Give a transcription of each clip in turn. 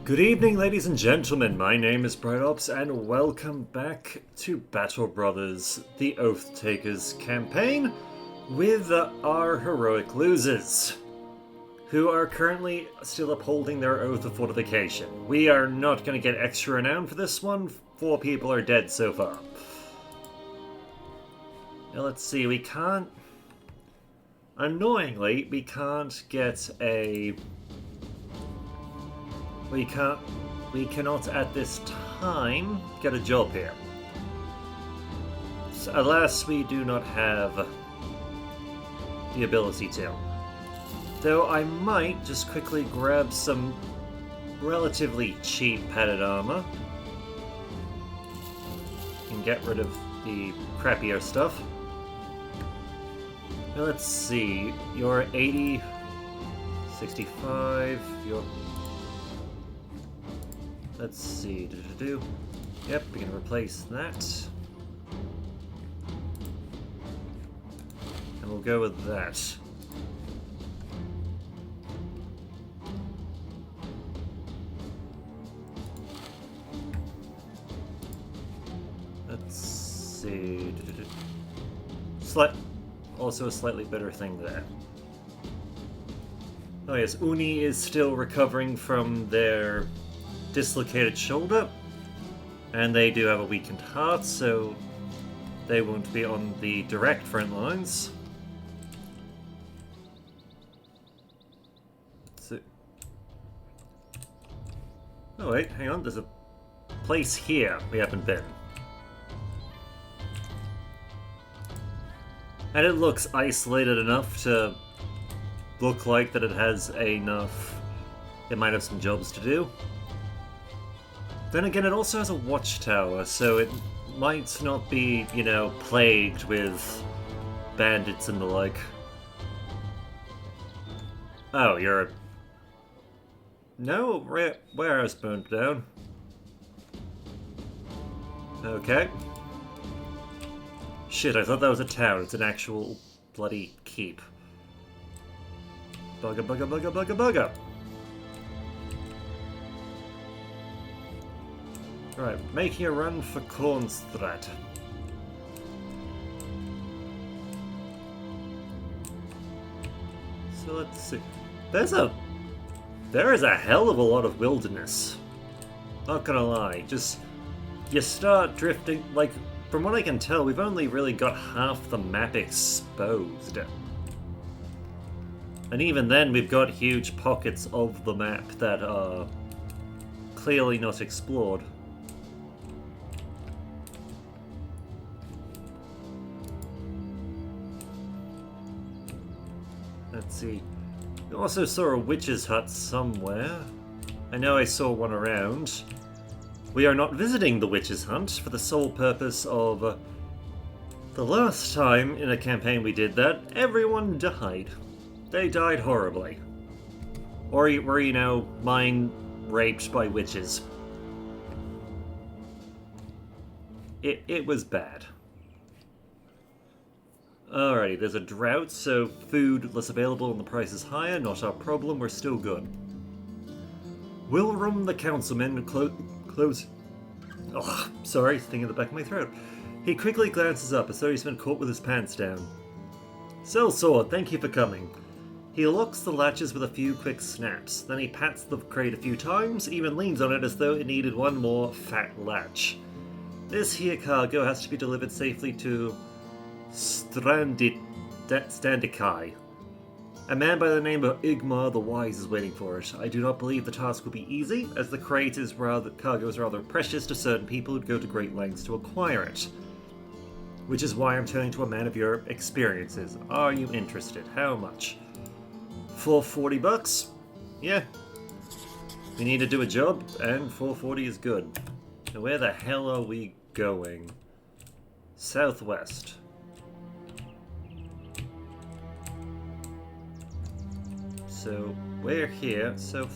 Good evening, ladies and gentlemen. My name is Brightops, and welcome back to Battle Brothers, the Oathtakers campaign, with our heroic losers, who are currently still upholding their oath of fortification. We are not going to get extra renown for this one. 4 people are dead so far. Now let's see, we can't... Annoyingly, we can't get a... We cannot at this time get a job here. So, alas, we do not have the ability to. Though I might just quickly grab some relatively cheap padded armor and get rid of the crappier stuff. Now let's see, you're 80, 65, you're... Let's see, Yep, we can replace that. And we'll go with that. Let's see. Also a slightly better thing there. Oh yes, Uni is still recovering from their dislocated shoulder, and they do have a weakened heart, so they won't be on the direct front lines. So... Oh wait, hang on, there's a place here we haven't been. And it looks isolated enough to look like that it has enough... It might have some jobs to do. Then again, it also has a watchtower, so it might not be, you know, plagued with bandits and the like. Oh, you're a... No, warehouse burned down. Okay. Shit, I thought that was a town. It's an actual bloody keep. Bugger, bugger, bugger, bugger, bugger. Right, making a run for Kornstrat. So let's see. There is a hell of a lot of wilderness. Not gonna lie, just... You start drifting, like, from what I can tell, we've only really got half the map exposed. And even then, we've got huge pockets of the map that are clearly not explored. Let's see. I also saw a witch's hut somewhere. I know I saw one around. We are not visiting the witch's hut for the sole purpose of... the last time in a campaign we did that, everyone died. They died horribly. Or were, you know, mind raped by witches. It was bad. Alrighty, there's a drought, so food less available and the price is higher. Not our problem, we're still good. Wilrum the councilman close... Oh, sorry, thing in the back of my throat. He quickly glances up as though he's been caught with his pants down. Sellsword, thank you for coming. He locks the latches with a few quick snaps. Then he pats the crate a few times, even leans on it as though it needed one more fat latch. This here cargo has to be delivered safely to Standikai. A man by the name of Igmar the Wise is waiting for it. I do not believe the task will be easy, as the cargo is rather precious to certain people who'd go to great lengths to acquire it. Which is why I'm turning to a man of your experiences. Are you interested? How much? For 40 bucks? Yeah. We need to do a job, and 440 is good. Now where the hell are we going? Southwest. So, we're here, so...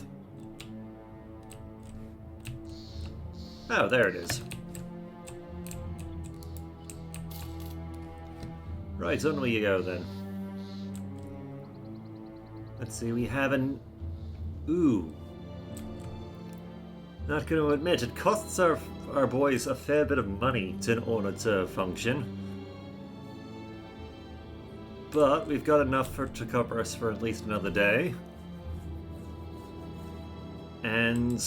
Oh, there it is. Right, on we go then. Let's see, we have an... Ooh. Not going to admit, it costs our boys a fair bit of money in order to function. But we've got enough to cover us for at least another day. And,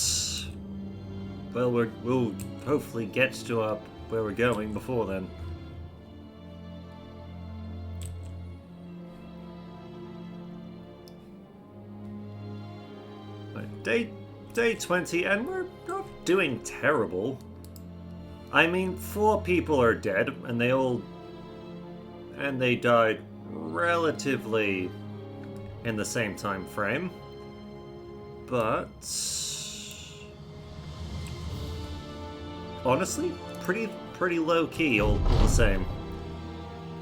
well, we'll hopefully get to where we're going before then. Day 20, and we're not doing terrible. I mean, 4 people are dead, and they died relatively in the same time frame. But honestly, pretty low key all the same.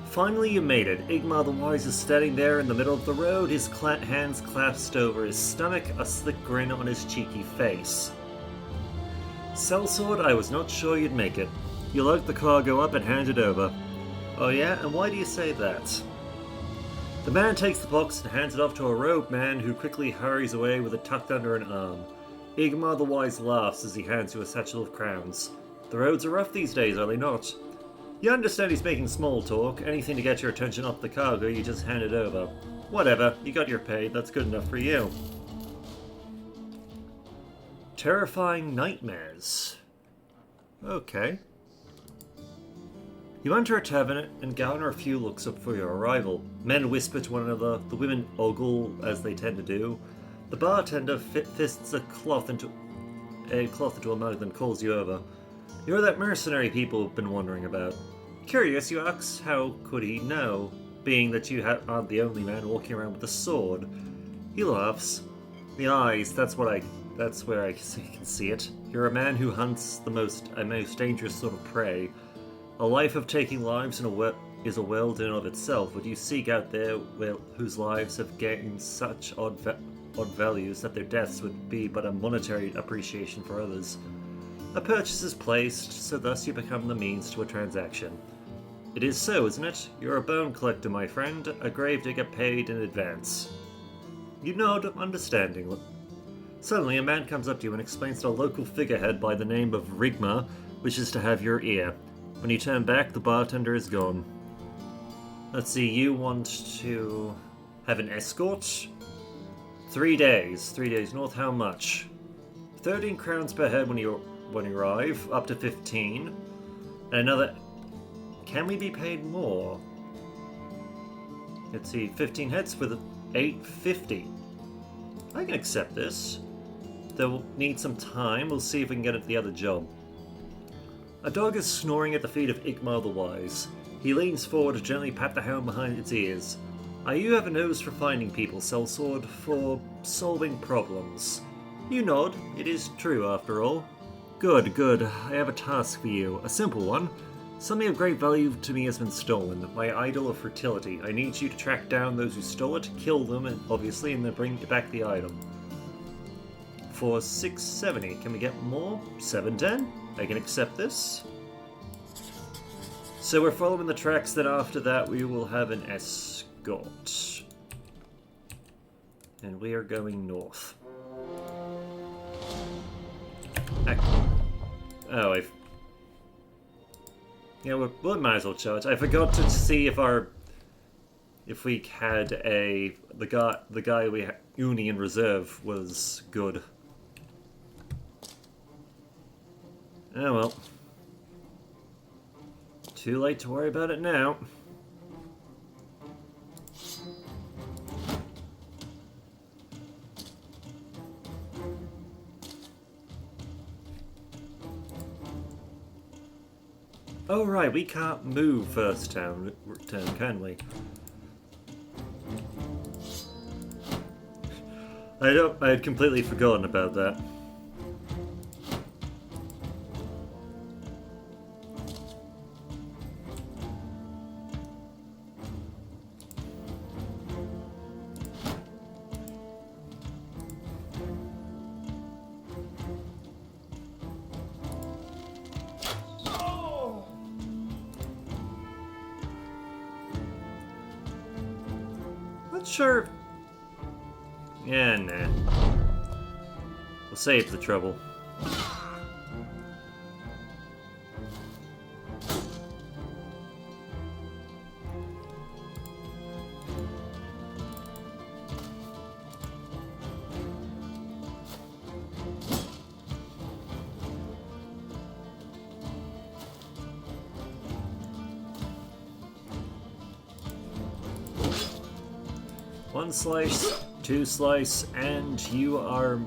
Finally, you made it. Igmar the Wise is standing there in the middle of the road, his hands clasped over his stomach, a slick grin on his cheeky face. Sellsword, I was not sure you'd make it. You lugged the cargo up and handed it over. Oh yeah? And why do you say that? The man takes the box and hands it off to a robed man who quickly hurries away with it tucked under an arm. Igmar the Wise laughs as he hands you a satchel of crowns. The roads are rough these days, are they not? You understand he's making small talk. Anything to get your attention off the cargo, you just hand it over. Whatever, you got your pay, that's good enough for you. Terrifying nightmares. Okay. You enter a tavern and garner a few looks up for your arrival. Men whisper to one another, the women ogle as they tend to do. The bartender fists a cloth into a mug, then calls you over. You're that mercenary people have been wondering about. Curious, you ask, how could he know, being that you aren't the only man walking around with a sword? He laughs. The eyes, that's where I can see it. You're a man who hunts a most dangerous sort of prey. A life of taking lives is a world in and of itself, but you seek out there whose lives have gained such odd values that their deaths would be but a monetary appreciation for others. A purchase is placed, so thus you become the means to a transaction. It is so, isn't it? You're a bone collector, my friend, a gravedigger paid in advance. You nod understandingly. Suddenly, a man comes up to you and explains that a local figurehead by the name of Rigma wishes to have your ear. When you turn back, the bartender is gone. Let's see, you want to have an escort? 3 days. 3 days north, how much? 13 crowns per head when you arrive, up to 15. And another... Can we be paid more? Let's see, 15 heads for the 850. I can accept this. They'll need some time. We'll see if we can get at the other job. A dog is snoring at the feet of Igmar the Wise. He leans forward to gently pat the hound behind its ears. You have a nose for finding people, Sellsword, for solving problems. You nod. It is true, after all. Good, good. I have a task for you. A simple one. Something of great value to me has been stolen. My idol of fertility. I need you to track down those who stole it, kill them, and obviously, and then bring back the item. For 670. Can we get more? 710? I can accept this. So we're following the tracks, then after that we will have an escort. And we are going north. Oh, yeah, we might as well charge. I forgot to see if we had the guy we had Uni in reserve was good. Oh well. Too late to worry about it now. Oh right, we can't move first turn, can we? I had completely forgotten about that. Sure. Yeah, nah. We'll save the trouble. 1 slice, 2 slice, and you are...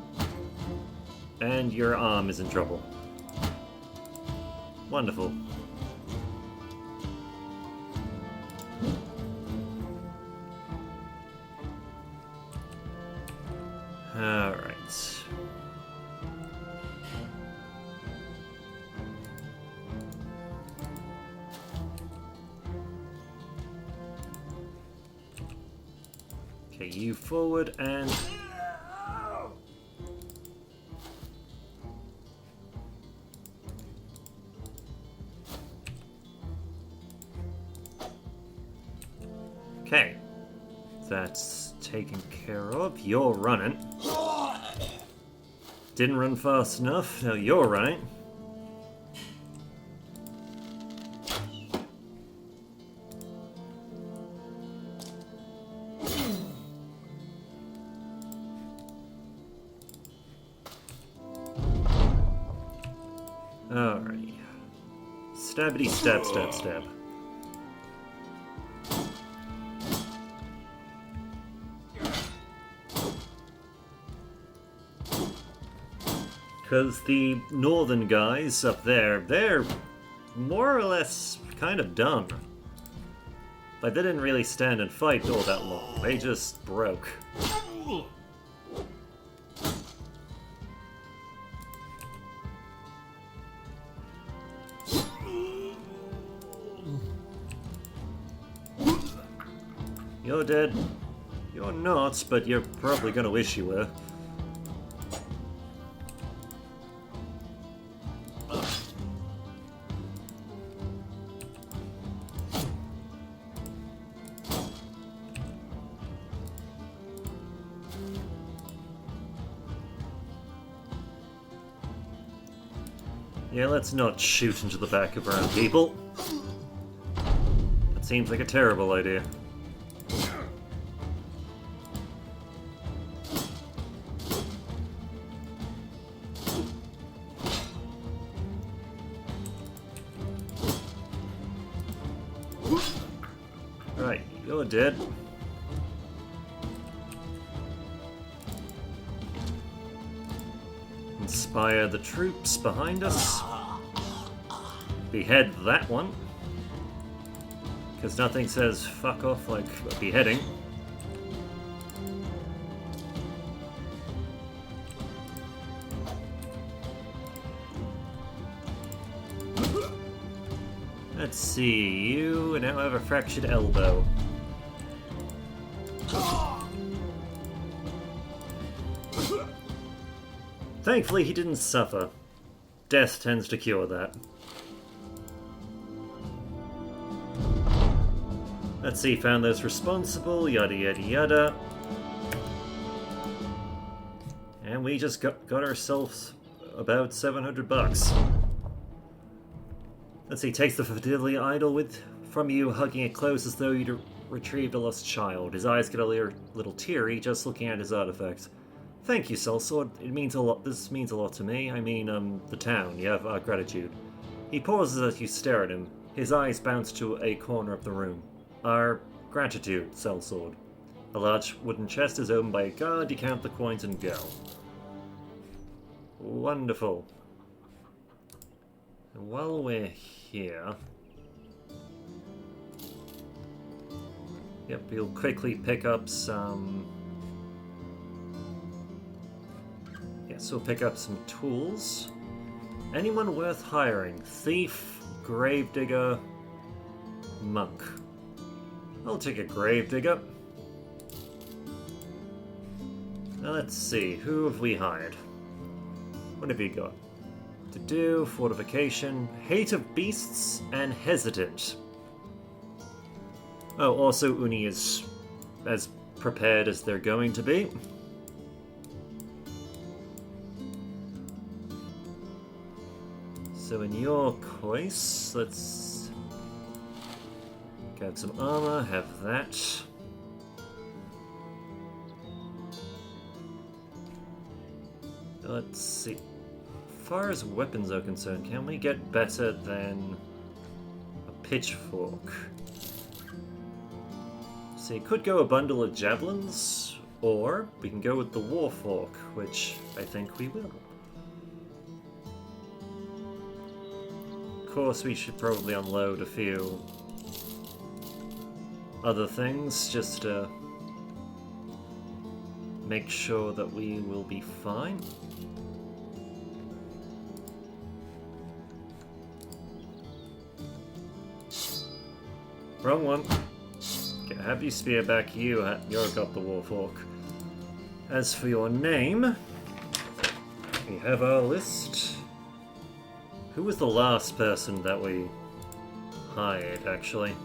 and your arm is in trouble. Wonderful. Alright. Okay, you forward and... Okay. That's taken care of. You're running. Didn't run fast enough. Now you're running. Alrighty. Stabbity stab stab stab. Because the northern guys up there, they're more or less kind of done. Like, they didn't really stand and fight all that long. They just broke. You're dead. You're not, but you're probably gonna wish you were. Yeah, let's not shoot into the back of our own people. That seems like a terrible idea. Right, you're dead. Inspire the troops behind us. Behead that one. Because nothing says fuck off like beheading. Let's see, you now have a fractured elbow. Thankfully he didn't suffer. Death tends to cure that. Let's see, found those responsible, yada yada yada. And we just got ourselves about 700 bucks. Let's see, takes the fidelity idol from you, hugging it close as though you'd retrieved a lost child. His eyes get a little teary just looking at his artifact. Thank you, Sellsword. It means a lot. This means a lot to me. I mean, the town. You have our gratitude. He pauses as you stare at him. His eyes bounce to a corner of the room. Our gratitude, Sellsword. A large wooden chest is opened by a guard. You count the coins and go. Wonderful. And while we're here... Yep, we'll quickly pick up some... Yes, we'll pick up some tools. Anyone worth hiring? Thief, gravedigger, monk. I'll take a gravedigger. Now let's see, who have we hired? What have you got? To do, fortification, hate of beasts, and hesitant. Oh, also Uni is as prepared as they're going to be. So in your case, let's get some armor, have that. Let's see. As far as weapons are concerned, can we get better than a pitchfork? So you could go a bundle of javelins, or we can go with the Warfork, which I think we will. Of course, we should probably unload a few other things just to make sure that we will be fine. Wrong one. Have your spear back, you've got the Warfork. As for your name, we have our list. Who was the last person that we hired, actually?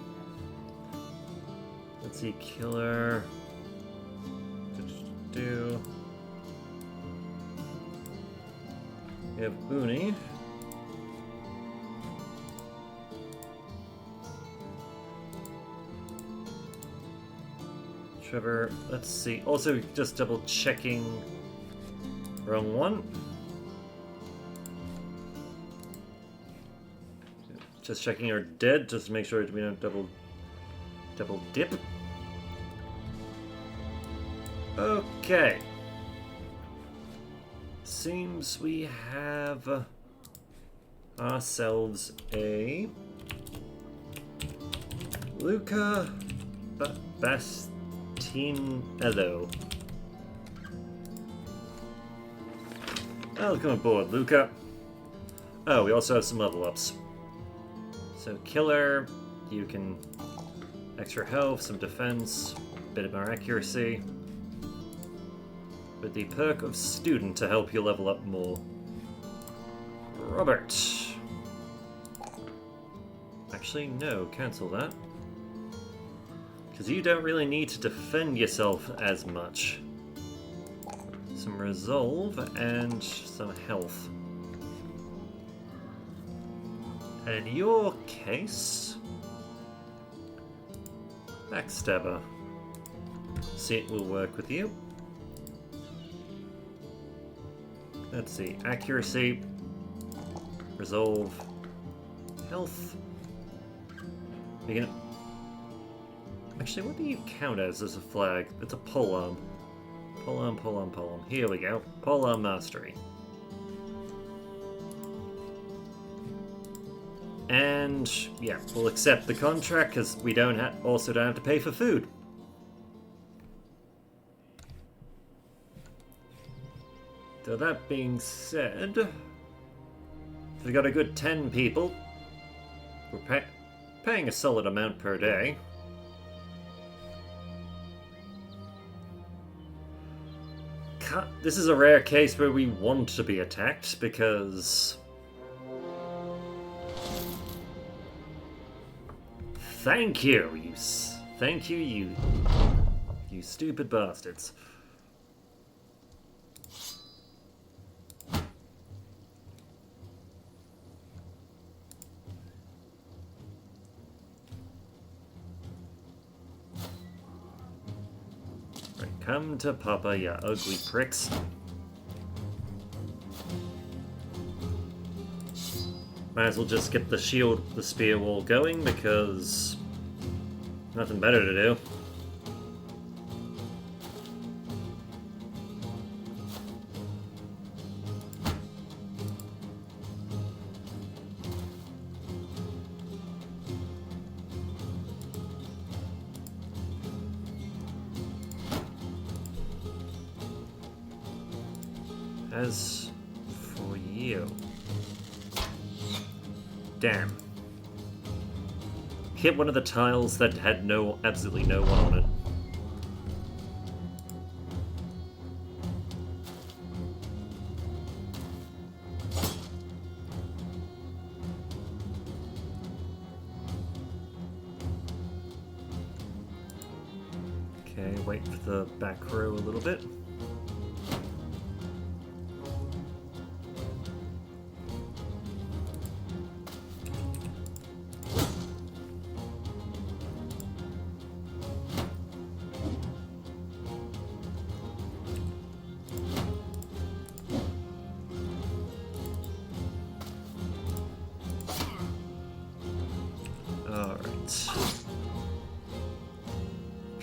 Let's see, killer. Do. We have Uni. Trevor, let's see. Also, just double checking. Wrong one. Just checking our dead, just to make sure we don't double dip. Okay. Seems we have ourselves a Luca Bastinello. Welcome aboard, Luca. Oh, we also have some level ups. So killer, you can extra health, some defense, a bit more accuracy. With the perk of student to help you level up more. Robert. Actually, no, cancel that. Because you don't really need to defend yourself as much. Some resolve and some health. And in your case, Backstabber. See, it will work with you. Let's see, accuracy, resolve, health. We can... Actually, what do you count as a flag? It's a polearm. Polearm. Here we go. Polearm mastery. And yeah, we'll accept the contract because we also don't have to pay for food. So that being said, we got a good 10 people. We're paying a solid amount per day. This is a rare case where we want to be attacked because... Thank you, you stupid bastards. Come to Papa, you ugly pricks. Might as well just get the spear wall going because nothing better to do. As for you... Damn. Hit one of the tiles that had absolutely no one on it. Okay, wait for the back row a little bit.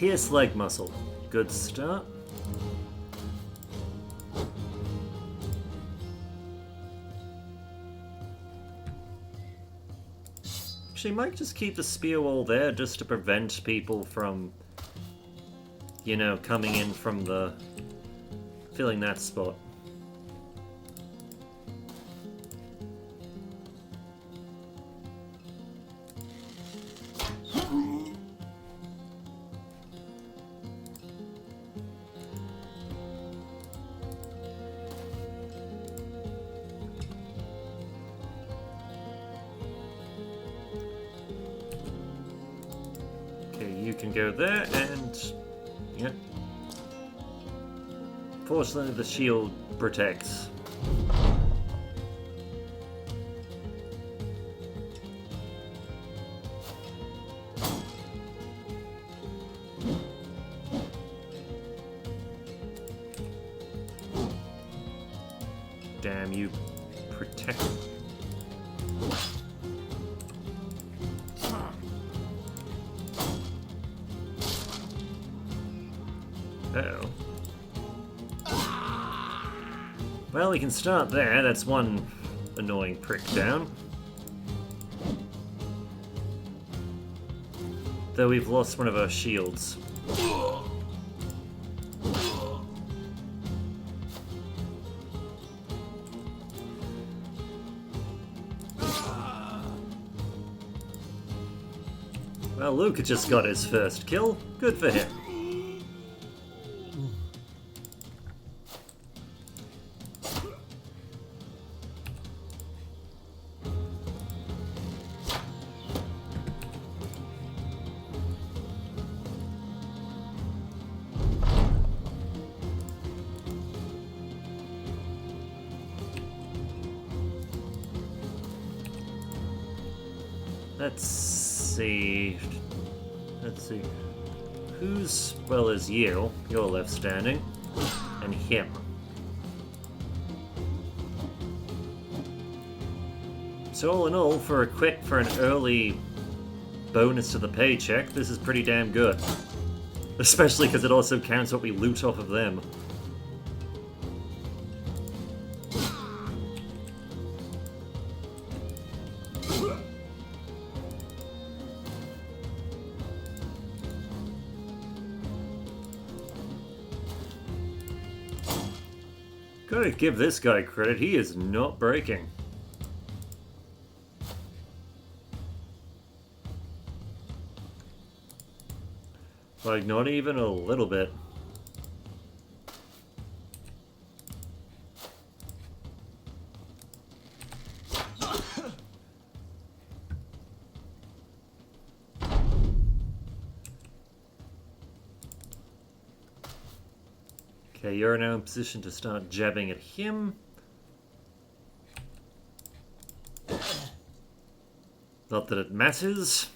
Pierce leg muscle. Good start. Actually, might just keep the spear wall there just to prevent people from, you know, coming in from the... filling that spot. You can go there, and yeah. Fortunately, the shield protects. Damn you, protect. Uh-oh. Well, we can start there. That's one annoying prick down. Though we've lost one of our shields. Well, Luke just got his first kill. Good for him. Let's see. Who's, well, as you? You're left standing. And him. So all in all, for an early bonus to the paycheck, this is pretty damn good. Especially because it also counts what we loot off of them. Gotta give this guy credit, he is not breaking. Like, not even a little bit. Okay, you're now in position to start jabbing at him. Not that it matters.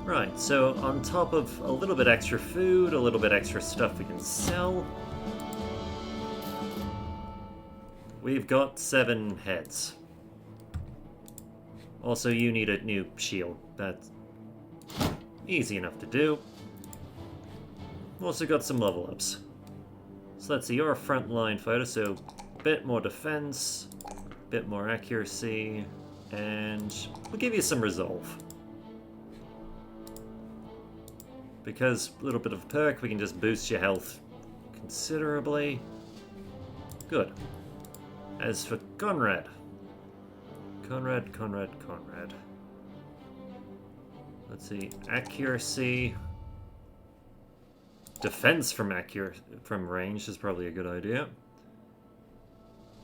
Right, so on top of a little bit extra food, a little bit extra stuff we can sell, we've got 7 heads. Also, you need a new shield. That's easy enough to do. Also got some level ups. So let's see, you're a frontline fighter, so a bit more defense, a bit more accuracy, and we'll give you some resolve. Because a little bit of a perk, we can just boost your health considerably. Good. As for Conrad. Conrad. Let's see, accuracy. Defense from range is probably a good idea.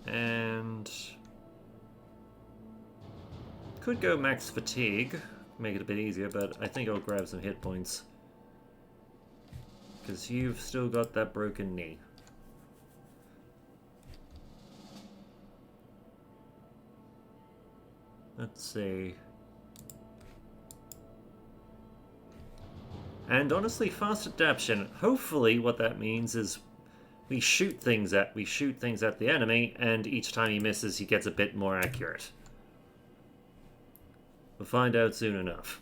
And could go max fatigue, make it a bit easier, but I think I'll grab some hit points. Because you've still got that broken knee. Let's see. And honestly, fast adaptation. Hopefully, what that means is we shoot things at the enemy, and each time he misses, he gets a bit more accurate. We'll find out soon enough.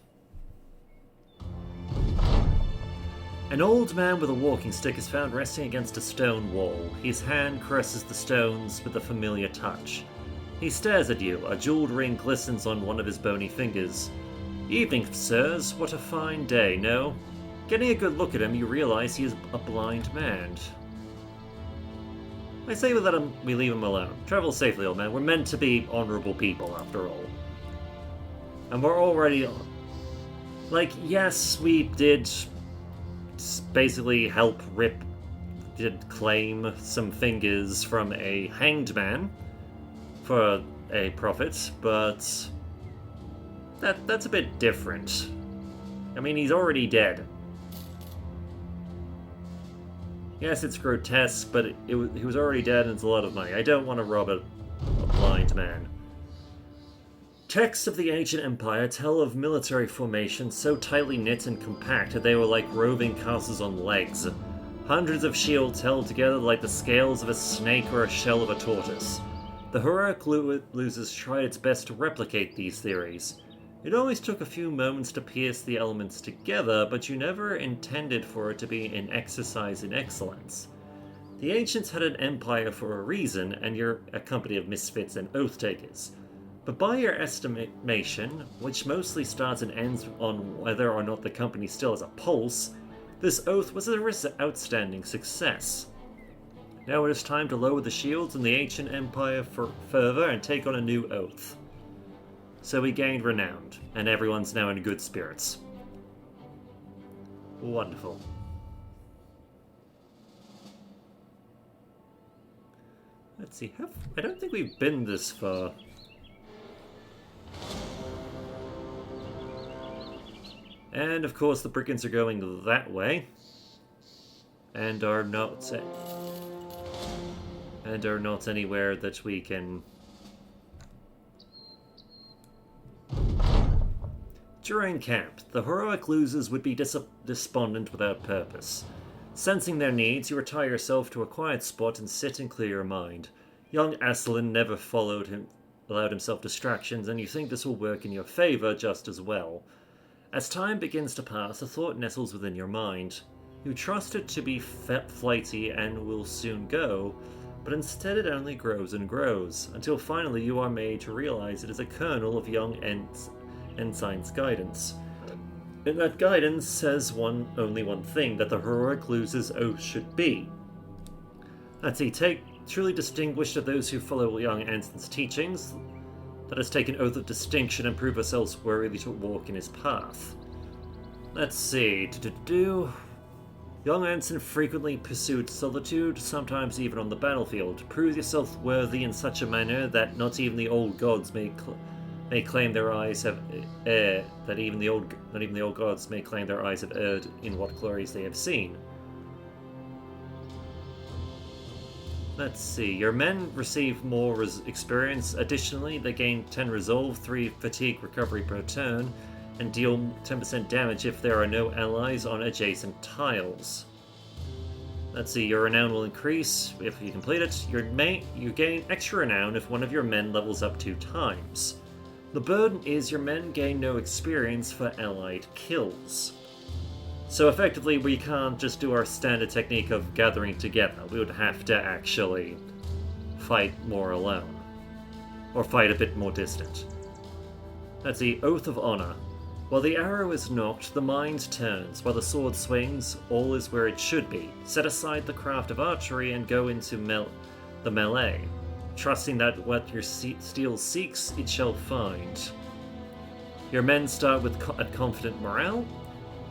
An old man with a walking stick is found resting against a stone wall. His hand caresses the stones with a familiar touch. He stares at you. A jeweled ring glistens on one of his bony fingers. Evening, sirs. What a fine day, no? Getting a good look at him, you realize he is a blind man. I say we leave him alone. Travel safely, old man. We're meant to be honorable people, after all. And we're already... Like, yes, we did basically help claim some fingers from a hanged man for a profit, but that's a bit different. I mean, he's already dead. Yes, it's grotesque, but he was already dead and it's a lot of money. I don't want to rob a blind man. Texts of the ancient empire tell of military formations so tightly knit and compact that they were like roving castles on legs. Hundreds of shields held together like the scales of a snake or a shell of a tortoise. The heroic losers tried its best to replicate these theories. It always took a few moments to piece the elements together, but you never intended for it to be an exercise in excellence. The ancients had an empire for a reason, and you're a company of misfits and oath-takers. But by your estimation, which mostly starts and ends on whether or not the company still has a pulse, this oath was an outstanding success. Now it is time to lower the shields in the ancient empire further and take on a new oath. So we gained renown, and everyone's now in good spirits. Wonderful. Let's see, I don't think we've been this far. And of course the brigands are going that way. And are not anywhere that we can... During camp, the heroic losers would be despondent without purpose. Sensing their needs, you retire yourself to a quiet spot and sit and clear your mind. Young Aslan never allowed himself distractions, and you think this will work in your favor just as well. As time begins to pass, a thought nestles within your mind. You trust it to be flighty and will soon go, but instead it only grows and grows, until finally you are made to realize it is a kernel of young Ensign's guidance. And that guidance says only one thing, that the heroic loser's oath should be. Let's see, truly distinguished are those who follow young Ensign's teachings. Let us take an oath of distinction and prove ourselves worthy to walk in his path. Let's see, Young Ensign frequently pursued solitude, sometimes even on the battlefield. Prove yourself worthy in such a manner that not even the old gods may claim their eyes have erred. Not even the old gods may claim their eyes have erred in what glories they have seen. Let's see. Your men receive more experience. Additionally, they gain 10 resolve, 3 fatigue recovery per turn, and deal 10% damage if there are no allies on adjacent tiles. Let's see. Your renown will increase if you complete it. You gain extra renown if one of your men levels up 2 times. The burden is your men gain no experience for allied kills. So effectively, we can't just do our standard technique of gathering together. We would have to actually fight more alone. Or fight a bit more distant. Let's see, Oath of Honor. While the arrow is nocked, the mind turns. While the sword swings, all is where it should be. Set aside the craft of archery and go into the melee. Trusting that what your steel seeks, it shall find. Your men start with a confident morale.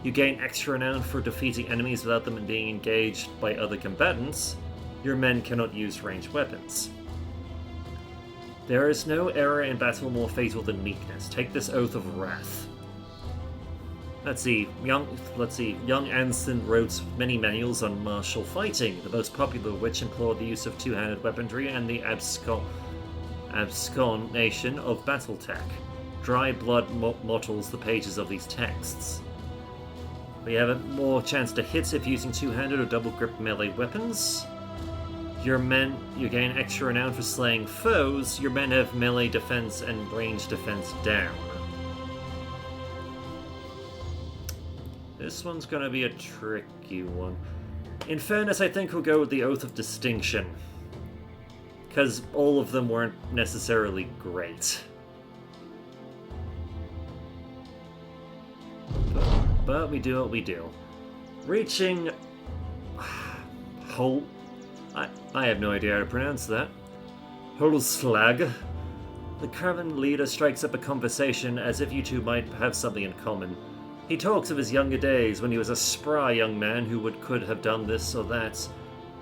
You gain extra renown for defeating enemies without them being engaged by other combatants. Your men cannot use ranged weapons. There is no error in battle more fatal than meekness. Take this oath of wrath. Let's see. Young Anson wrote many manuals on martial fighting, the most popular of which implored the use of two-handed weaponry and the absconation of battle tech. Dry blood mottles the pages of these texts. We have a more chance to hit if using two-handed or double-grip melee weapons. You gain extra renown for slaying foes. Your men have melee defense and range defense down. This one's gonna be a tricky one. In fairness, I think we'll go with the Oath of Distinction. Because all of them weren't necessarily great. But we do what we do. Reaching... I have no idea how to pronounce that. Holslag. The caravan leader strikes up a conversation as if you two might have something in common. He talks of his younger days when he was a spry young man who could have done this or that.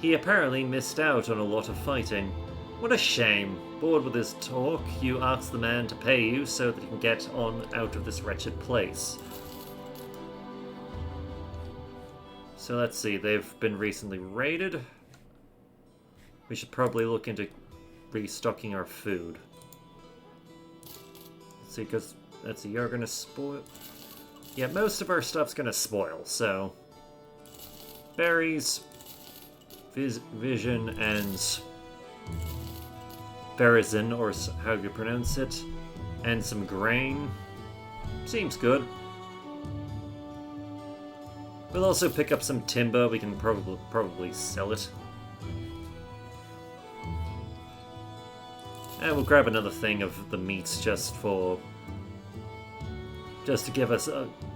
He apparently missed out on a lot of fighting. What a shame. Bored with his talk, you ask the man to pay you so that he can get on out of this wretched place. So let's see, they've been recently raided. We should probably look into restocking our food. Let's see, because you're gonna spoil. Yeah, most of our stuff's gonna spoil, so. Berries, vision, and Verizon, or how you pronounce it, and some grain. Seems good. We'll also pick up some timber. We can probably sell it. And we'll grab another thing of the meats just to give us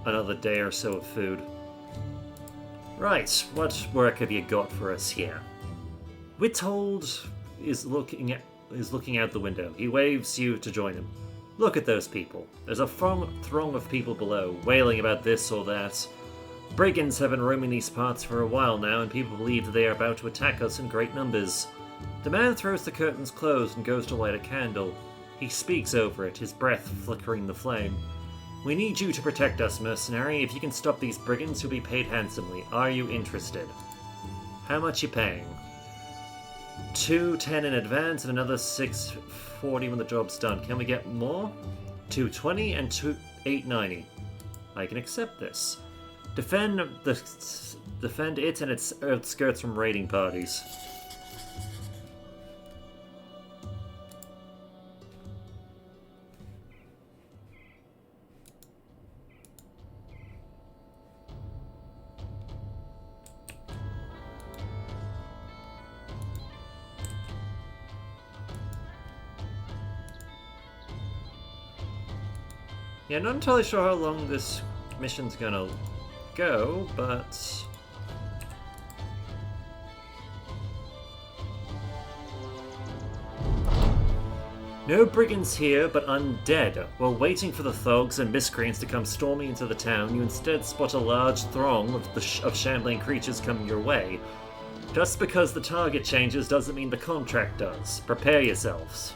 another day or so of food. Right, what work have you got for us here? Witold is looking out the window. He waves you to join him. Look at those people. There's a throng of people below, wailing about this or that. Brigands have been roaming these parts for a while now, and people believe that they are about to attack us in great numbers. The man throws the curtains closed and goes to light a candle. He speaks over it, his breath flickering the flame. We need you to protect us, mercenary. If you can stop these brigands, you'll be paid handsomely. Are you interested? How much you paying? $210 in advance and another $640 when the job's done. Can we get more? $220 and $890. I can accept this. Defend it and its outskirts from raiding parties. Yeah, not entirely sure how long this mission's gonna go, but... No brigands here, but undead. While waiting for the thugs and miscreants to come storming into the town, you instead spot a large throng of shambling creatures coming your way. Just because the target changes doesn't mean the contract does. Prepare yourselves.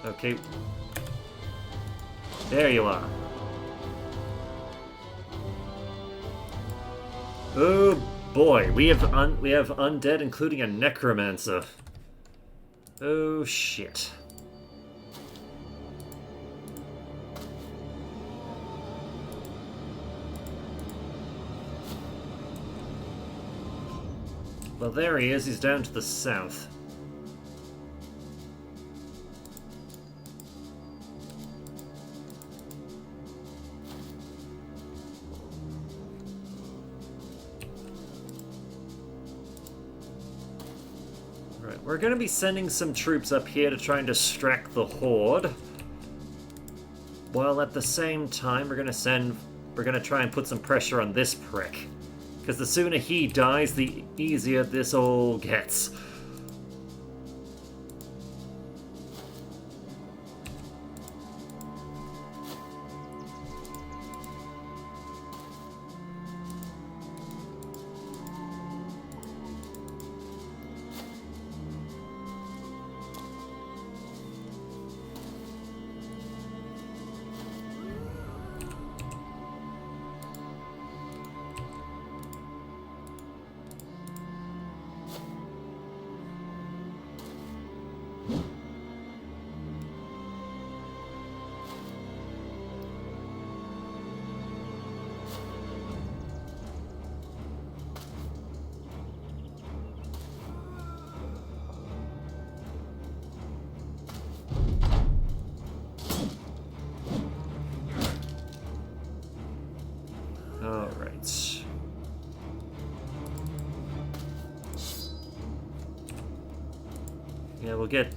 Okay. There you are. Oh boy, we have undead, including a necromancer. Oh shit. Well, there he is. He's down to the south. We're going to be sending some troops up here to try and distract the Horde. While at the same time, we're going to try and put some pressure on this prick. Because the sooner he dies, the easier this all gets. Yeah, we'll get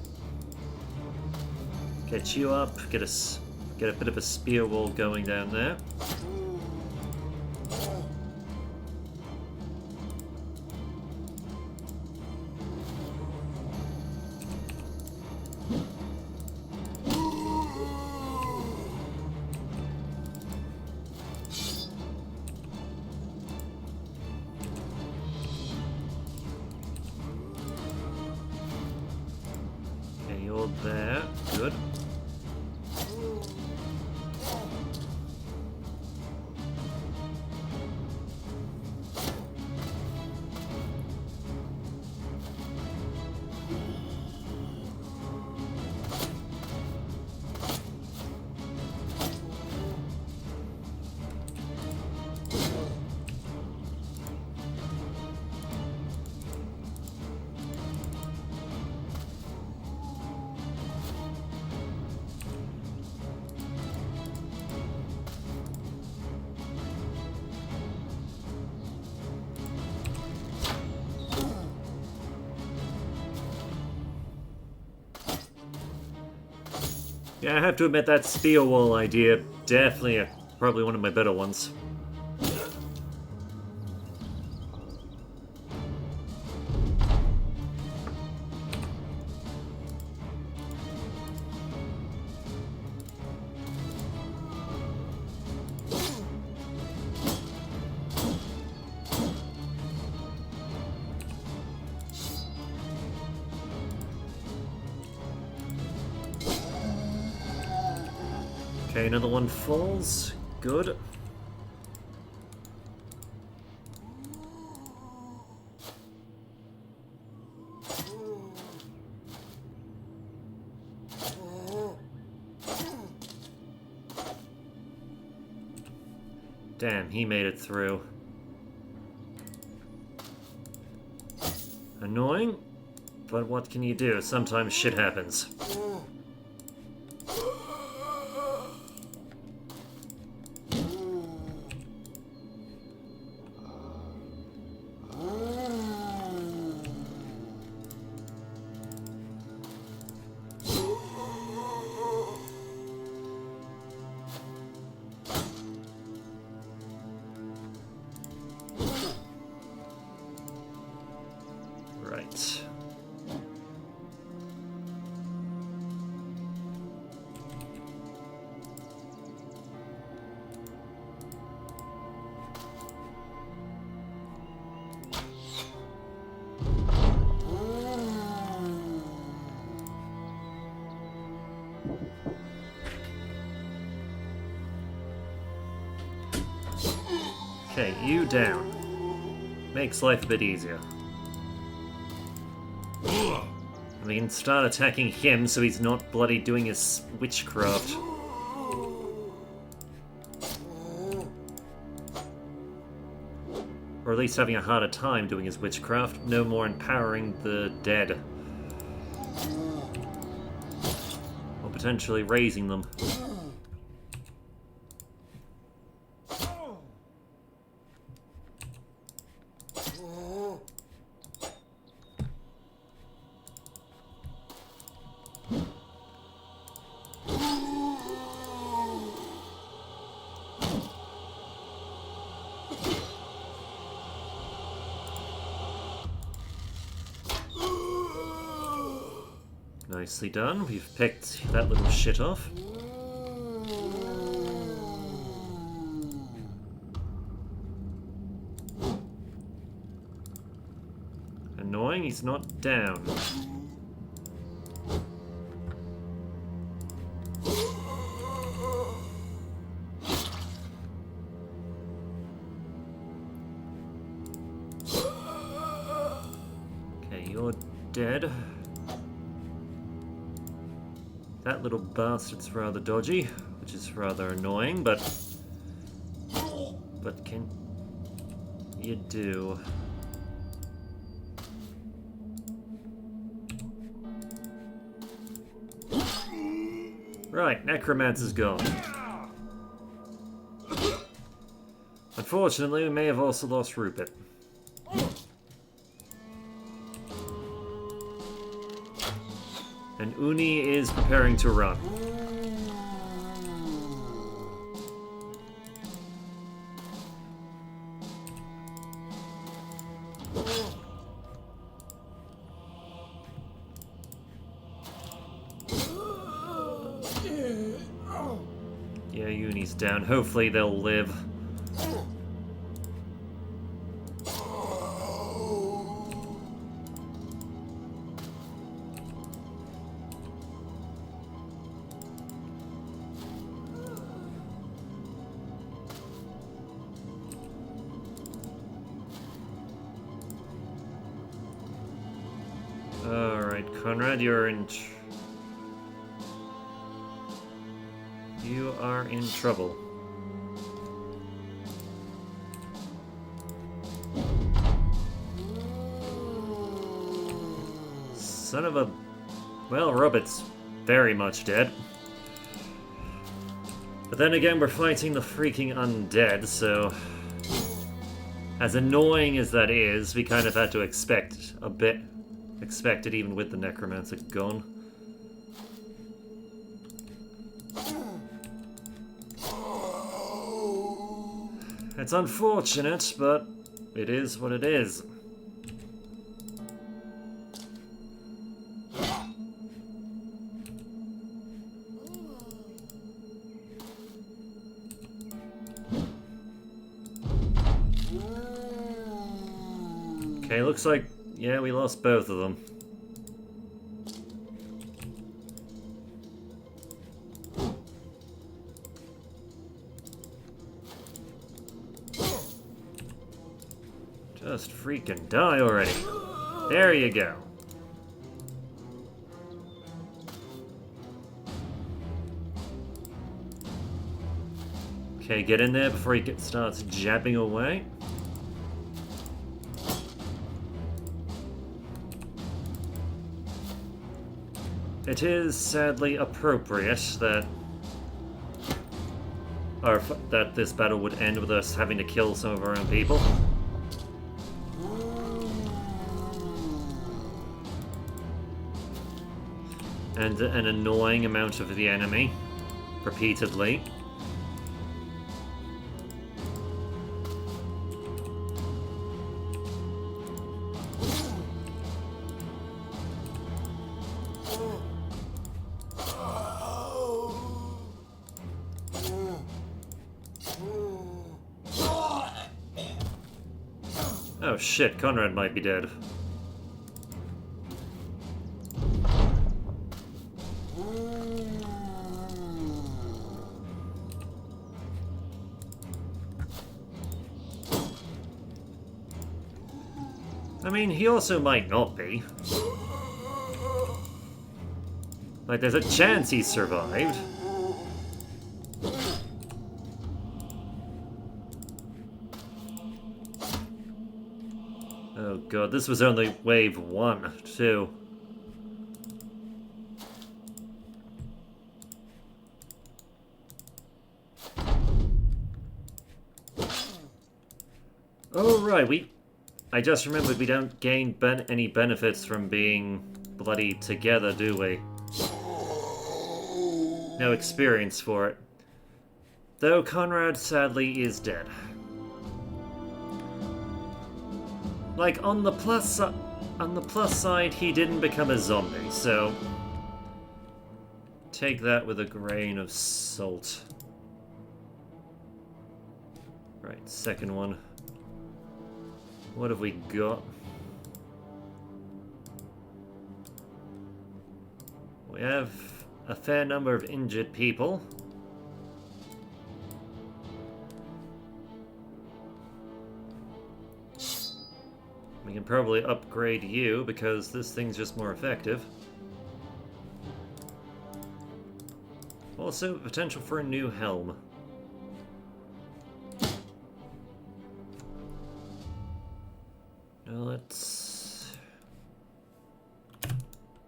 you up, get a bit of a spear wall going down there. Okay, you're there. Good. Yeah, I have to admit that spear wall idea, definitely probably one of my better ones. Okay, another one falls. Good. Damn, he made it through. Annoying, but what can you do? Sometimes shit happens. Right. Okay, you down. Makes life a bit easier. And we can start attacking him so he's not bloody doing his witchcraft. Or at least having a harder time doing his witchcraft, no more empowering the dead. Or potentially raising them. Nicely done. We've picked that little shit off. Annoying, he's not down. Okay, you're dead. That little bastard's rather dodgy, which is rather annoying, but can you do? Right, Necromancer's gone. Unfortunately, we may have also lost Rupert. And Uni is preparing to run. Yeah, Uni's down. Hopefully they'll live. Alright, Conrad, you're in... You are in trouble. Son of a... Well, Robot's very much dead. But then again, we're fighting the freaking undead, so... As annoying as that is, we kind of had to expect a bit. Expect it even with the Necromancer gone. It's unfortunate, but it is what it is. Okay, looks like, yeah, we lost both of them. Just freaking die already. There you go. Okay, get in there before he starts jabbing away. It is sadly appropriate that that this battle would end with us having to kill some of our own people. And an annoying amount of the enemy, repeatedly. Oh shit, Conrad might be dead. I mean, he also might not be. Like, there's a chance he survived. Oh god, this was only wave 1, too. Oh right, I just remembered we don't gain any benefits from being bloody together, do we? No experience for it. Though Conrad sadly is dead. Like, on the plus side, he didn't become a zombie, so take that with a grain of salt. Right, second one. What have we got? We have a fair number of injured people. We can probably upgrade you because this thing's just more effective. Also, potential for a new helm. Now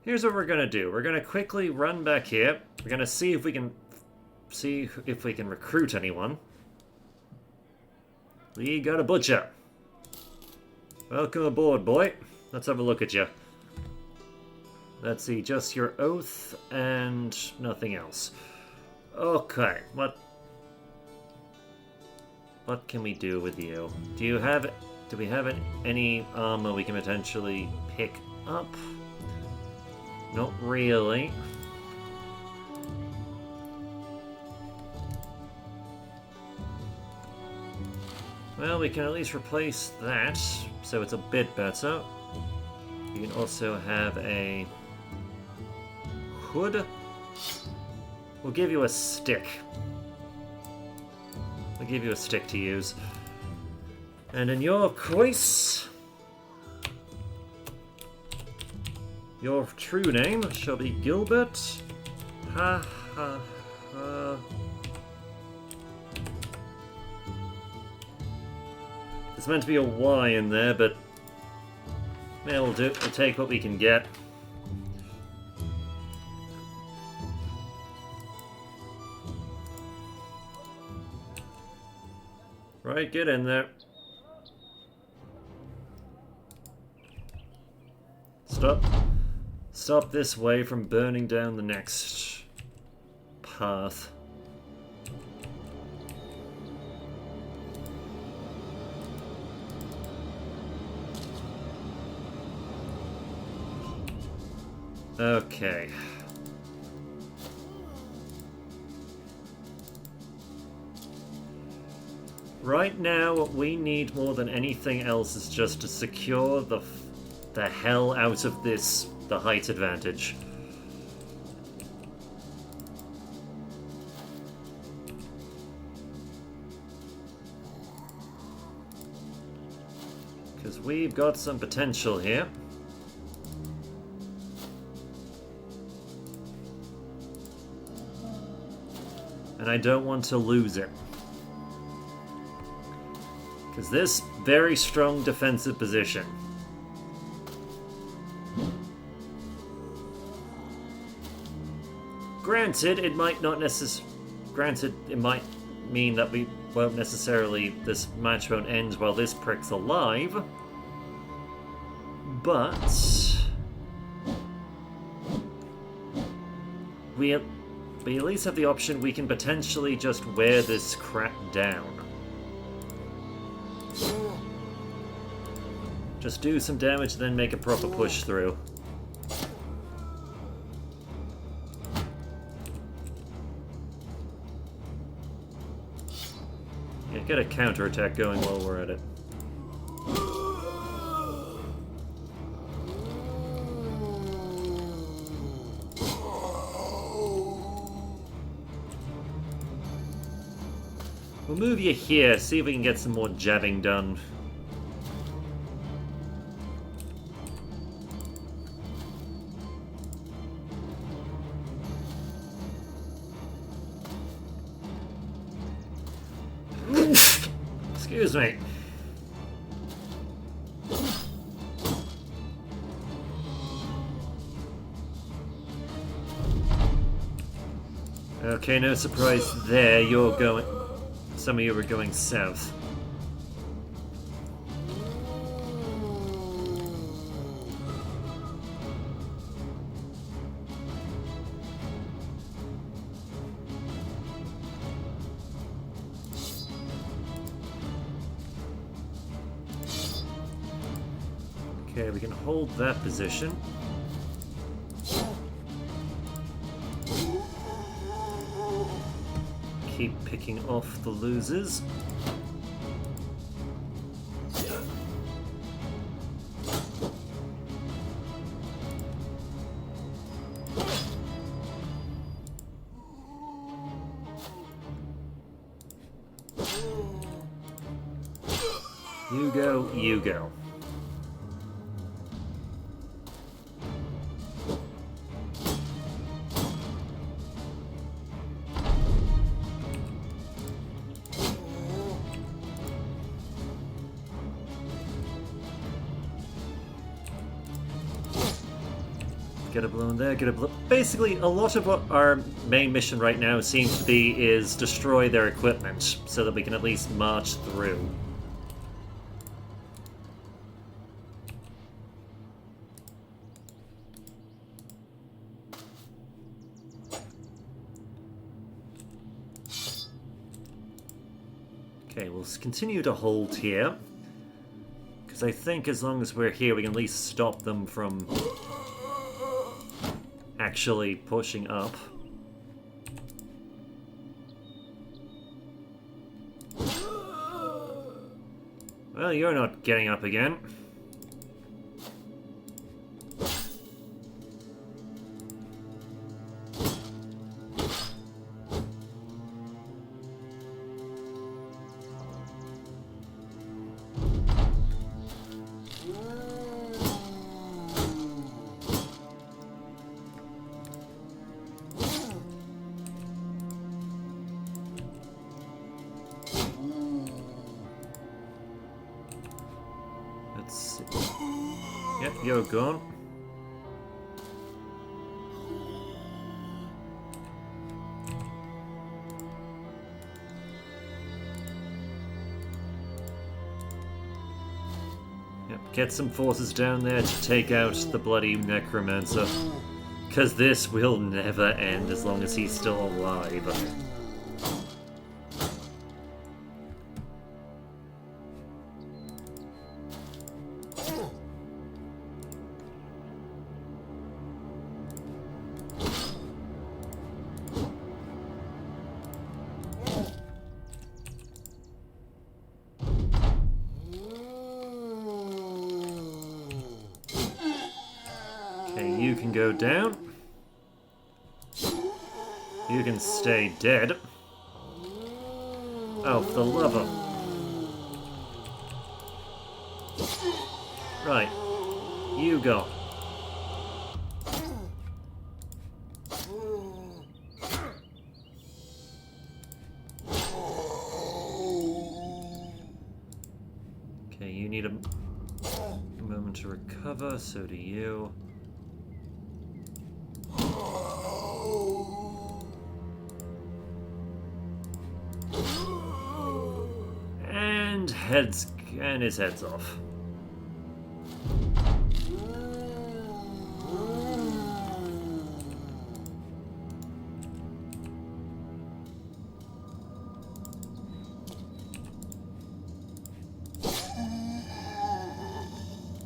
here's what we're gonna do. We're gonna quickly run back here. We're gonna see if we can recruit anyone. We got a butcher. Welcome aboard, boy. Let's have a look at you. Let's see, just your oath and nothing else. Okay, what can we do with you? Do we have any armor we can potentially pick up? Not really. Well, we can at least replace that, so it's a bit better. You can also have a hood. We'll give you a stick. I'll give you a stick to use. And in your case, your true name shall be Gilbert. Ha ha ha. There's meant to be a Y in there, but yeah, we'll do. We'll take what we can get. Right, get in there. Stop this way from burning down the next path. Okay. Right now, what we need more than anything else is just to secure the hell out of the height advantage. Because we've got some potential here. And I don't want to lose it. Because this very strong defensive position. Granted, it might not Granted, it might mean that we won't necessarily. This match won't end while this prick's alive. But we at least have the option we can potentially just wear this crap down. Just do some damage, then make a proper push through. Yeah, get a counterattack going while we're at it. We'll move you here, see if we can get some more jabbing done. Excuse me. Okay, no surprise there. You're going... Some of you were going south. Okay, we can hold that position. Keep picking off the losers. You go, you go. Get a balloon there, get a balloon. Basically, a lot of what our main mission right now seems to be is destroy their equipment so that we can at least march through. Okay, we'll continue to hold here. Because I think as long as we're here, we can at least stop them from actually pushing up. Well, you're not getting up again. Let's see. Yep, you're gone. Yep, get some forces down there to take out the bloody necromancer. Because this will never end as long as he's still alive. Okay, you can go down. You can stay dead. Oh, for the love of... Right. You go. Okay, you need a moment to recover, so do you. And his head's off.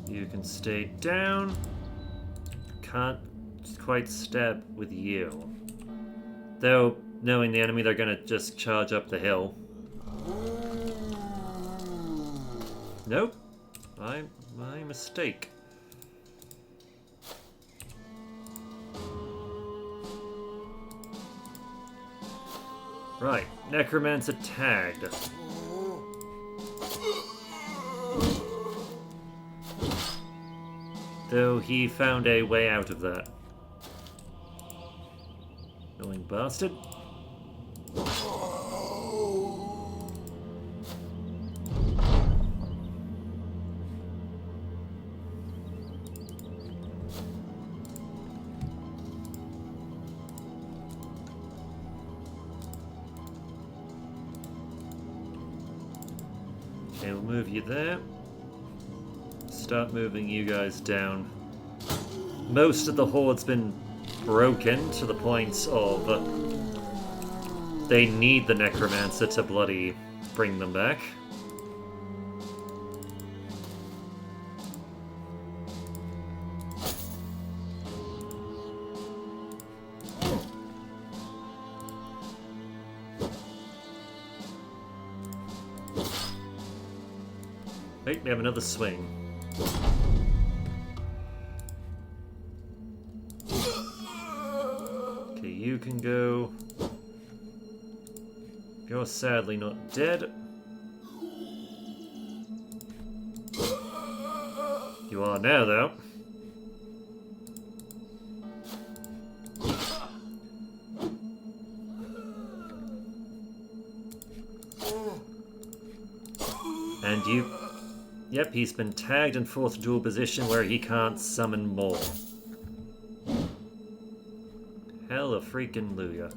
You can stay down. Can't quite stab with you. Though, knowing the enemy, they're gonna just charge up the hill. Nope. My mistake. Right, Necromancer tagged. Though he found a way out of that. Annoying bastard. Okay, we'll move you there. Start moving you guys down. Most of the horde's been broken to the point of they need the necromancer to bloody bring them back. Wait, we have another swing. Okay, you can go. You're sadly not dead. You are now, though. And you... Yep, he's been tagged and forced into a position where he can't summon more. Hella freaking Luya.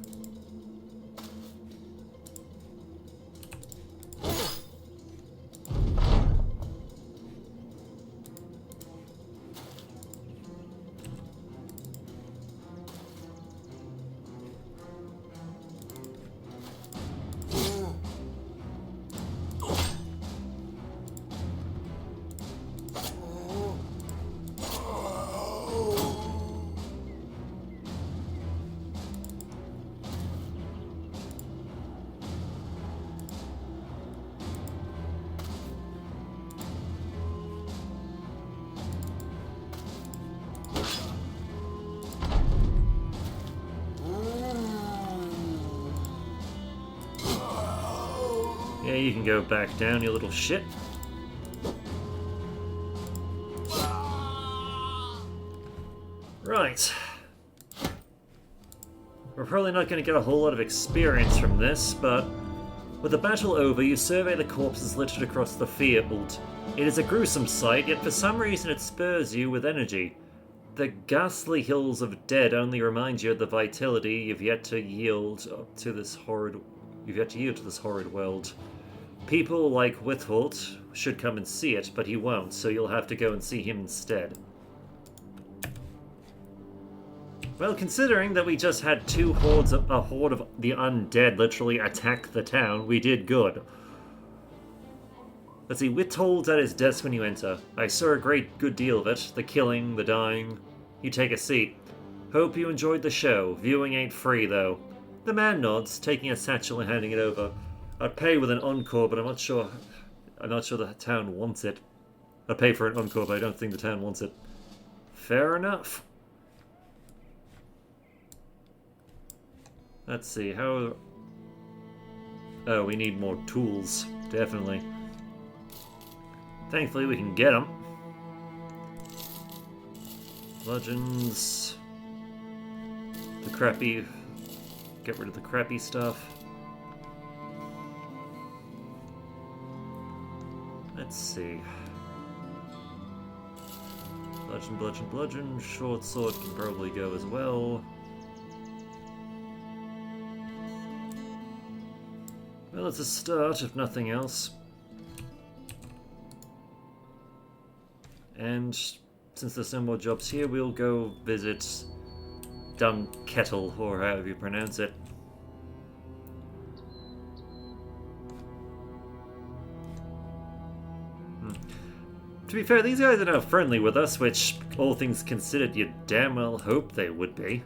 Okay, you can go back down, you little shit. Right. We're probably not going to get a whole lot of experience from this, but with the battle over, you survey the corpses littered across the field. It is a gruesome sight, yet for some reason it spurs you with energy. The ghastly hills of dead only remind you of the vitality you've yet to yield to this horrid world. People like Witholt should come and see it, but he won't, so you'll have to go and see him instead. Well, considering that we just had a horde of the undead literally attack the town, we did good. Let's see, Withold's at his desk when you enter. I saw a good deal of it. The killing, the dying. You take a seat. Hope you enjoyed the show. Viewing ain't free, though. The man nods, taking a satchel and handing it over. I'd pay with an encore, but I'm not sure the town wants it. I'd pay for an encore, but I don't think the town wants it. Fair enough. Let's see, how... Oh, we need more tools. Definitely. Thankfully, we can get them. Bludgeons. The crappy... Get rid of the crappy stuff. Let's see. Bludgeon, bludgeon, bludgeon. Short sword can probably go as well. Well, it's a start, if nothing else. And since there's no more jobs here, we'll go visit Kettle, or however you pronounce it. To be fair, these guys are now friendly with us, which, all things considered, you damn well hope they would be.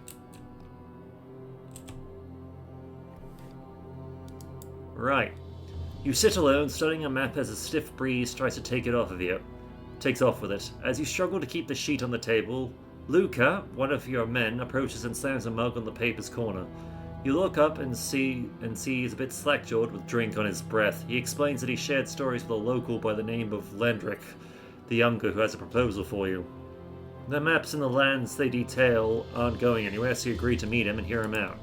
Right. You sit alone, studying a map as a stiff breeze tries to take it off of you. Takes off with it. As you struggle to keep the sheet on the table, Luca, one of your men, approaches and slams a mug on the paper's corner. You look up and see he's a bit slack-jawed with drink on his breath. He explains that he shared stories with a local by the name of Lendrick, the younger, who has a proposal for you. The maps and the lands they detail aren't going anywhere, so you agree to meet him and hear him out.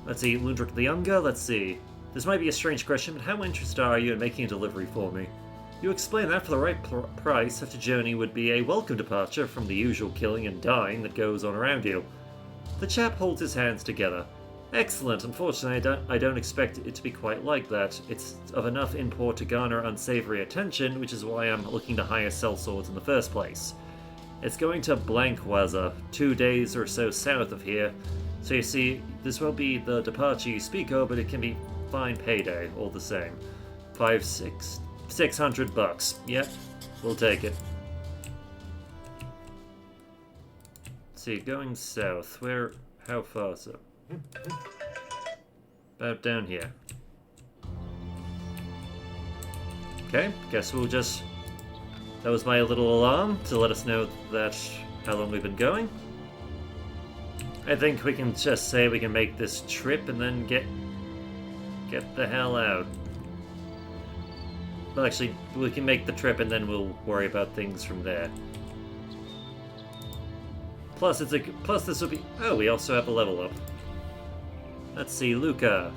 Let's see, Lendrick the Younger, let's see. This might be a strange question, but how interested are you in making a delivery for me? You explain that for the right price, such a journey would be a welcome departure from the usual killing and dying that goes on around you. The chap holds his hands together. Excellent. Unfortunately, I don't expect it to be quite like that. It's of enough import to garner unsavory attention, which is why I'm looking to hire sellswords in the first place. It's going to Blankwaza, 2 days or so south of here. So you see, this won't be the departure you speak of, but it can be fine payday, all the same. 600 bucks. Yep, we'll take it. Let's see, going south. How far so? About down here. Okay, guess we'll just... That was my little alarm to let us know that how long we've been going. I think we can just say we can make this trip and then get the hell out. Well, actually, we can make the trip and then we'll worry about things from there. Plus, this will be... Oh, we also have a level up. Let's see, Luca.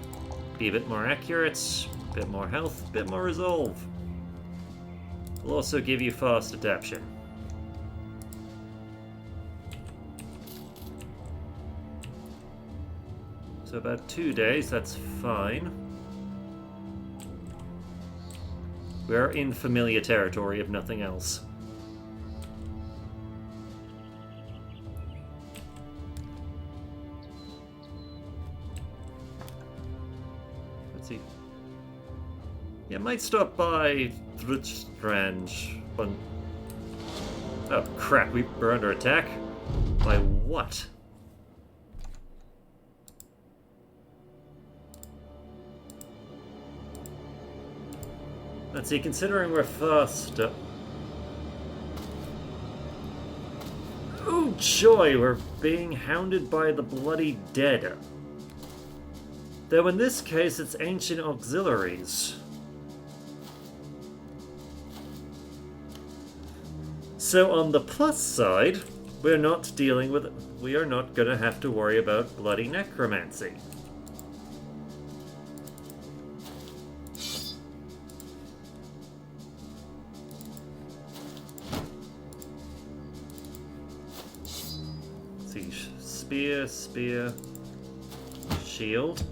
Be a bit more accurate, a bit more health, a bit more resolve. We'll also give you fast adaptation. So about 2 days, that's fine. We're in familiar territory, if nothing else. Let's see. Yeah, might stop by Drutstrand. Oh crap, we're under attack? By what? Let's see, considering we're fast... Oh joy, we're being hounded by the bloody dead. Though in this case, it's ancient auxiliaries. So on the plus side, we are not gonna have to worry about bloody necromancy. Let's see, spear, shield.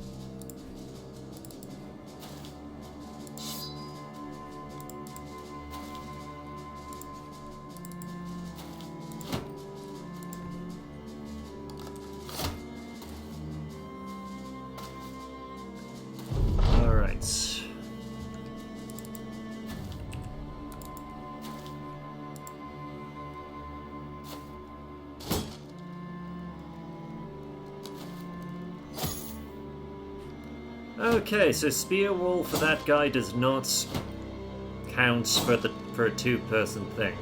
Okay, so spear wall for that guy does not count for a two-person thing.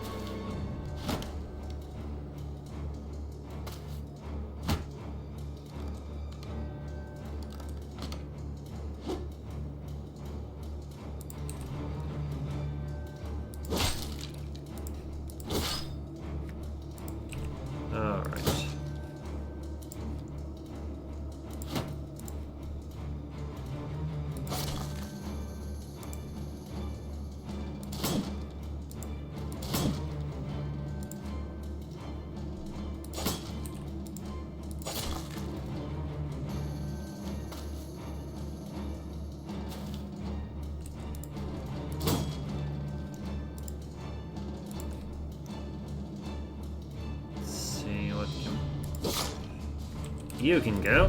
You can go.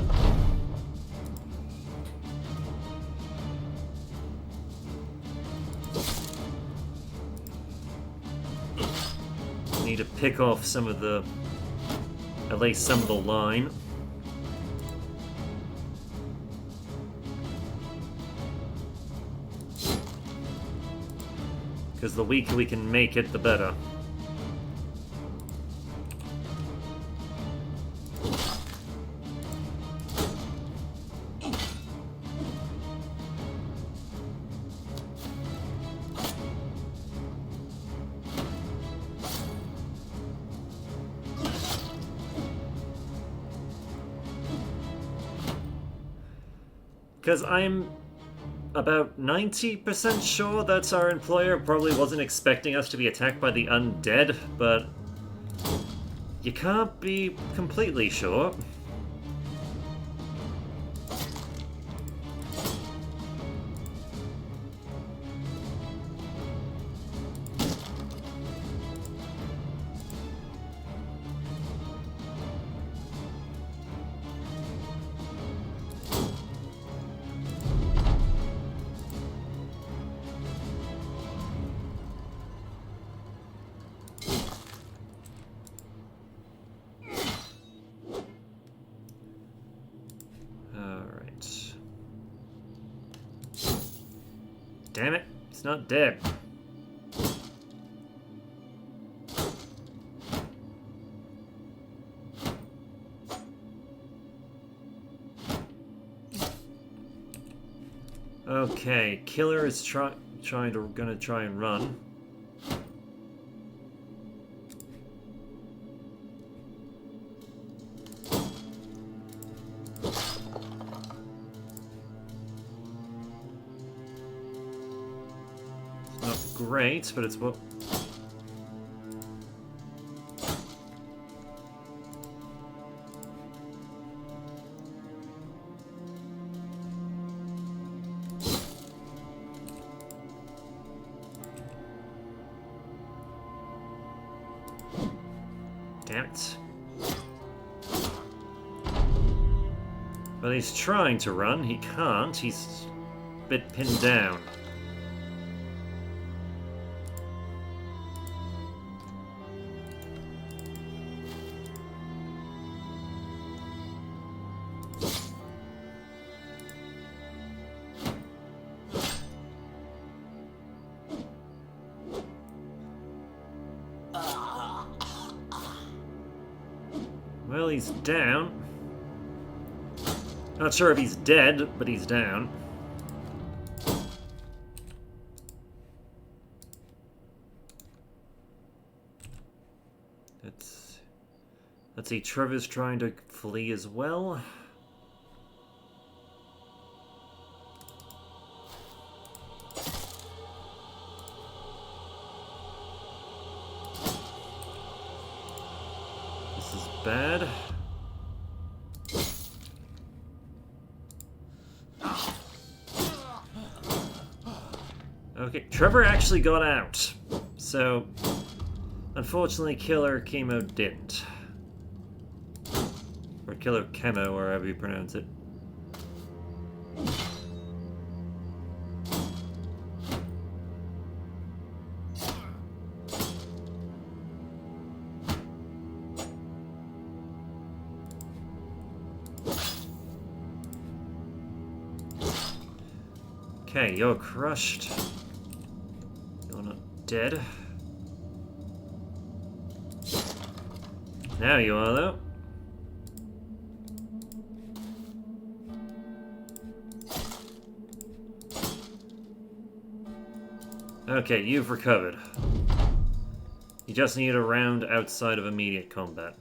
Need to pick off some of the... at least some of the line. Because the weaker we can make it, the better. Because I'm about 90% sure that our employer probably wasn't expecting us to be attacked by the undead, but you can't be completely sure. Damn it, it's not dead. Okay, killer is gonna try and run. Great, but it's what... Damn it. Well, he's trying to run. He can't. He's a bit pinned down. Well, he's down. Not sure if he's dead, but he's down. Let's see, Trevor's trying to flee as well. This is bad. Okay, Trevor actually got out. So, unfortunately, Killer Chemo didn't. Or Killer Chemo, or however you pronounce it. Okay, you're crushed. You're not dead. Now you are, though. Okay, you've recovered. You just need a round outside of immediate combat.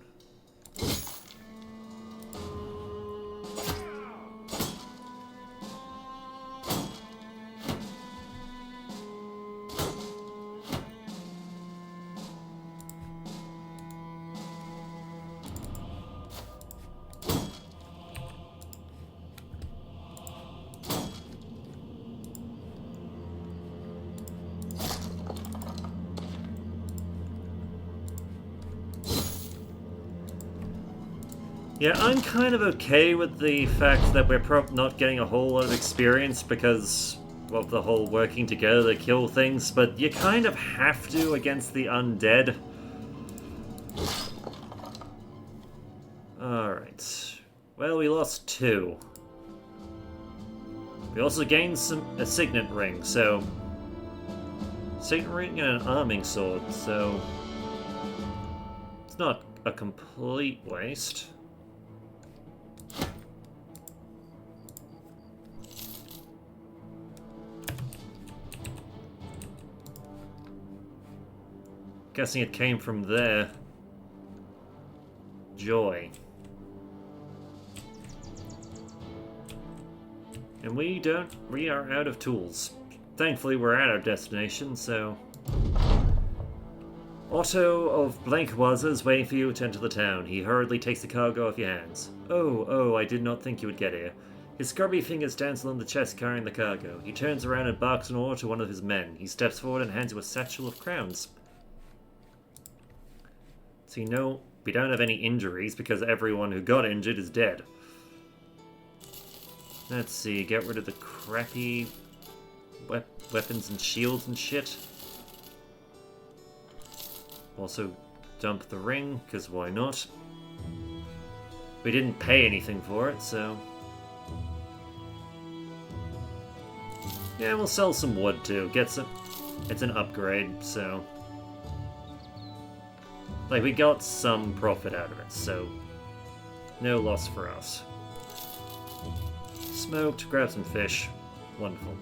Yeah, I'm kind of okay with the fact that we're not getting a whole lot of experience because of the whole working together to kill things, but you kind of have to against the undead. Alright. Well, we lost 2. We also gained a signet ring, so... Signet ring and an arming sword, so... It's not a complete waste. Guessing it came from there. Joy. And we are out of tools. Thankfully, we're at our destination, so... Otto of Blankwaza is waiting for you to enter the town. He hurriedly takes the cargo off your hands. Oh, I did not think you would get here. His scrubby fingers dance along the chest carrying the cargo. He turns around and barks an order to one of his men. He steps forward and hands you a satchel of crowns. So you know, we don't have any injuries because everyone who got injured is dead. Let's see, get rid of the crappy weapons and shields and shit. Also dump the ring, because why not? We didn't pay anything for it, so... Yeah, we'll sell some wood too. It's an upgrade, so... Like, we got some profit out of it, so... No loss for us. Smoked, grab some fish. Wonderful.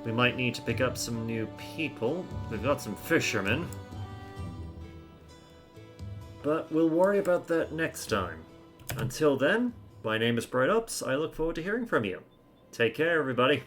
We might need to pick up some new people. We've got some fishermen. But we'll worry about that next time. Until then, my name is Bright Ups. I look forward to hearing from you. Take care, everybody.